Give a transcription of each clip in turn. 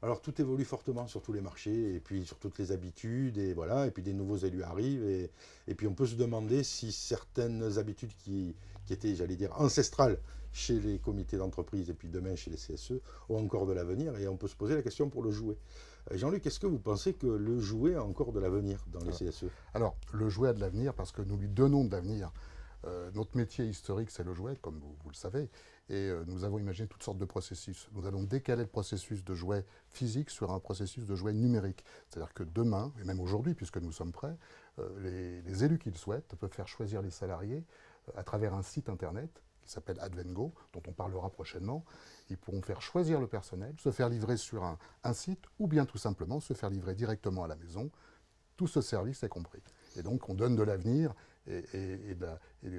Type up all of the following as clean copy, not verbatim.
Alors tout évolue fortement sur tous les marchés et puis sur toutes les habitudes et voilà, et puis des nouveaux élus arrivent et puis on peut se demander si certaines habitudes qui étaient, j'allais dire, ancestrales chez les comités d'entreprise et puis demain chez les CSE ont encore de l'avenir et on peut se poser la question pour le jouet. Jean-Luc, est-ce que vous pensez que le jouet a encore de l'avenir dans les Alors, CSE? alors, le jouet a de l'avenir parce que nous lui donnons de l'avenir. Notre métier historique, c'est le jouet, comme vous le savez, et nous avons imaginé toutes sortes de processus. Nous allons décaler le processus de jouet physique sur un processus de jouet numérique. C'est-à-dire que demain, et même aujourd'hui, puisque nous sommes prêts, les élus qui le souhaitent peuvent faire choisir les salariés à travers un site internet qui s'appelle Advengo, dont on parlera prochainement. Ils pourront faire choisir le personnel, se faire livrer sur un site, ou bien tout simplement se faire livrer directement à la maison. Tout ce service est compris. Et donc, on donne de l'avenir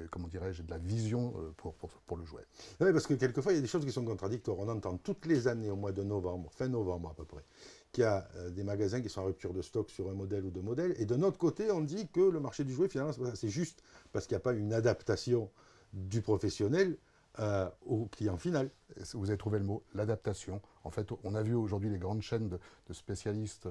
comment dirais-je, de la vision pour le jouet. Oui, parce que quelquefois, il y a des choses qui sont contradictoires. On entend toutes les années, au mois de novembre, fin novembre à peu près, qu'il y a des magasins qui sont en rupture de stock sur un modèle ou deux modèles. Et de notre côté, on dit que le marché du jouet, finalement, c'est juste parce qu'il n'y a pas une adaptation du professionnel au client final. Vous avez trouvé le mot, l'adaptation. En fait, on a vu aujourd'hui les grandes chaînes de spécialistes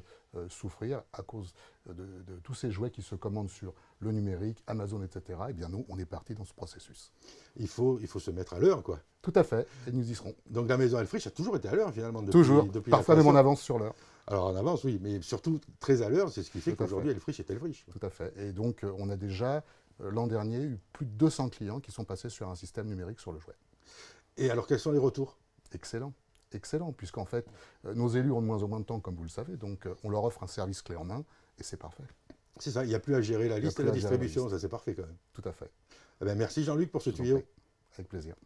souffrir à cause de tous ces jouets qui se commandent sur le numérique, Amazon, etc. Eh bien, nous, on est parti dans ce processus. Il faut se mettre à l'heure, quoi. Tout à fait, et nous y serons. Donc la maison Elfrich a toujours été à l'heure, finalement, Toujours, depuis la parfois même en création. avance sur l'heure. Alors en avance, oui, mais surtout très à l'heure, c'est ce qui fait Tout à qu'aujourd'hui fait. Elfrich est Elfrich. Tout à fait. Et donc, on a déjà, l'an dernier, eu plus de 200 clients qui sont passés sur un système numérique sur le jouet. Et alors, quels sont les retours? Excellent. Excellent, puisqu'en fait, nos élus ont de moins en moins de temps, comme vous le savez, donc on leur offre un service clé en main, et c'est parfait. C'est ça, il n'y a plus à gérer la Il n'y a liste et plus la à gérer la distribution, liste. ça c'est parfait quand même. Tout à fait. Eh bien, merci Jean-Luc pour ce Je vous en tuyau. prie. Avec plaisir.